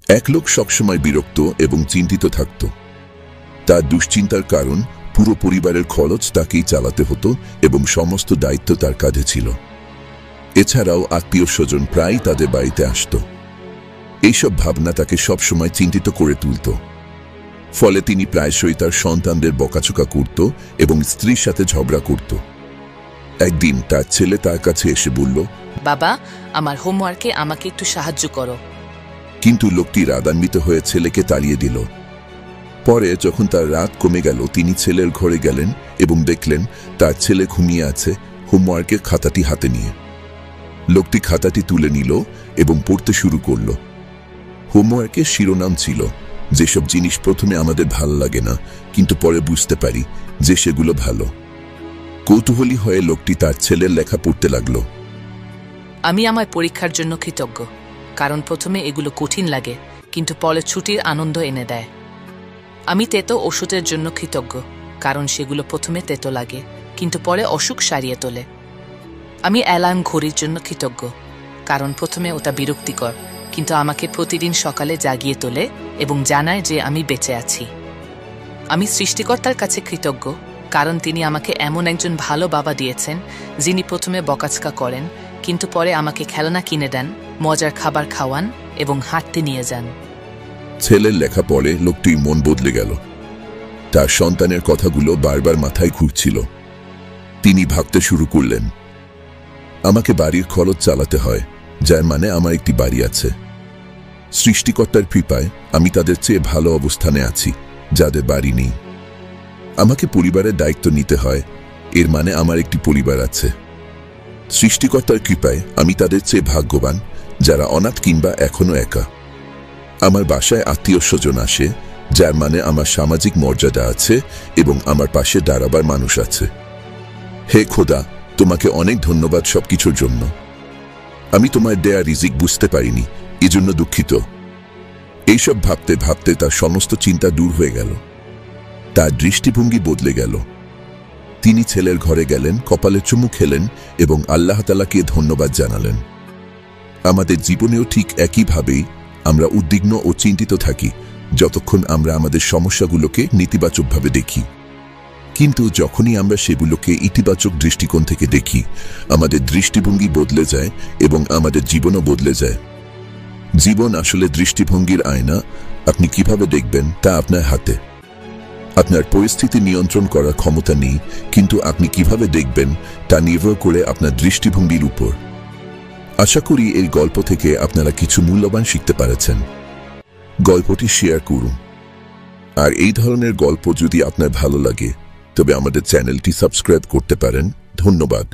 এক লোক সবসময় বিরক্ত এবং চিন্তিত থাকত। তার দুশ্চিন্তার কারণ পুরো পরিবারের খরচ তাকেই চালাতে হতো এবং সমস্ত দায়িত্ব তার কাঁধে ছিল। এছাড়াও আত্মীয় স্বজন প্রায় তাদের বাড়িতে আসত। এইসব ভাবনা তাকে সবসময় চিন্তিত করে তুলত। ফলে তিনি প্রায়শই তার সন্তানদের বকাচোকা করত এবং স্ত্রীর সাথে ঝগড়া করত। একদিন তার ছেলে তার কাছে এসে বলল, বাবা, আমার হোমওয়ার্কে আমাকে একটু সাহায্য করো। কিন্তু লোকটি রাগান্বিত হয়ে ছেলেকে তাড়িয়ে দিল। পরে যখন তার রাত কমে গেল, তিনি ছেলের ঘরে গেলেন এবং দেখলেন তার ছেলে ঘুমিয়ে আছে হোমওয়ার্কের খাতাটি হাতে নিয়ে। লোকটি খাতাটি তুলে নিল এবং পড়তে শুরু করল। হোমওয়ার্কের শিরোনাম ছিল, যেসব জিনিস প্রথমে আমাদের ভালো লাগে না কিন্তু পরে বুঝতে পারি যে সেগুলো ভালো। কৌতূহলী হয়ে লোকটি তার ছেলের লেখা পড়তে লাগল। আমি আমার পরীক্ষার জন্য কৃতজ্ঞ, কারণ প্রথমে এগুলো কঠিন লাগে কিন্তু পরে ছুটির আনন্দ এনে দেয়। আমি তেতো ওষুধের জন্য কৃতজ্ঞ, কারণ সেগুলো প্রথমে তেতো লাগে কিন্তু পরে অসুখ সারিয়ে তোলে। আমি অ্যালার্ম ঘড়ির জন্য কৃতজ্ঞ, কারণ প্রথমে ওটা বিরক্তিকর কিন্তু আমাকে প্রতিদিন সকালে জাগিয়ে তোলে এবং জানায় যে আমি বেঁচে আছি। আমি সৃষ্টিকর্তার কাছে কৃতজ্ঞ, কারণ তিনি আমাকে এমন একজন ভালো বাবা দিয়েছেন যিনি প্রথমে বকাঝকা করেন কিন্তু পরে আমাকে খেলনা কিনে দেন, মজার খাবার খাওয়ান এবং হাঁটতে নিয়ে যান। ছেলের লেখা পড়ে লোকটির মন বদলে গেল। তার সন্তানের কথাগুলো বারবার মাথায় ঘুরছিল। তিনি ভাবতে শুরু করলেন, আমাকে বাড়ির খরচ চালাতে হয়, যার মানে আমার একটি বাড়ি আছে। সৃষ্টিকর্তার কৃপায় আমি তাদের চেয়ে ভালো অবস্থানে আছি যাদের বাড়ি নেই। আমাকে পরিবারের দায়িত্ব নিতে হয়, এর মানে আমার একটি পরিবার আছে। সৃষ্টিকর্তার কৃপায় আমি তাদের চেয়ে ভাগ্যবান যারা অনাথ কিংবা এখনো একা। আমার বাসায় আত্মীয় স্বজন আসে, যার মানে আমার সামাজিক মর্যাদা আছে এবং আমার পাশে দাঁড়াবার মানুষ আছে। হে খোদা, তোমাকে অনেক ধন্যবাদ সবকিছুর জন্য। আমি তোমার দেয়া রিজিক বুঝতে পারিনি, এজন্য দুঃখিত। এইসব ভাবতে ভাবতে তার সমস্ত চিন্তা দূর হয়ে গেল। তার দৃষ্টিভঙ্গি বদলে গেল। তিনি ছেলের ঘরে গেলেন, কপালে চুমু খেলেন এবং আল্লাহ তাআলাকে ধন্যবাদ জানালেন। আমাদের জীবনেও ঠিক একইভাবেই আমরা উদ্বিগ্ন ও চিন্তিত থাকি যতক্ষণ আমরা আমাদের সমস্যাগুলোকে নেতিবাচকভাবে দেখি। কিন্তু যখনই আমরা সেগুলোকে ইতিবাচক দৃষ্টিকোণ থেকে দেখি, আমাদের দৃষ্টিভঙ্গি বদলে যায় এবং আমাদের জীবনও বদলে যায়। জীবন আসলে দৃষ্টিভঙ্গির আয়না। আপনি কিভাবে দেখবেন তা আপনার হাতে। আপনার পরিস্থিতি নিয়ন্ত্রণ করার ক্ষমতা নেই, কিন্তু আপনি কিভাবে দেখবেন তা নির্ভর করে আপনার দৃষ্টিভঙ্গির উপর। আশা করি এই গল্প থেকে আপনারা কিছু মূল্যবান শিখতে পেরেছেন। গল্পটি শেয়ার করুন। আর এই ধরনের গল্প যদি আপনার ভালো লাগে তবে আমাদের চ্যানেলটি সাবস্ক্রাইব করতে পারেন। ধন্যবাদ।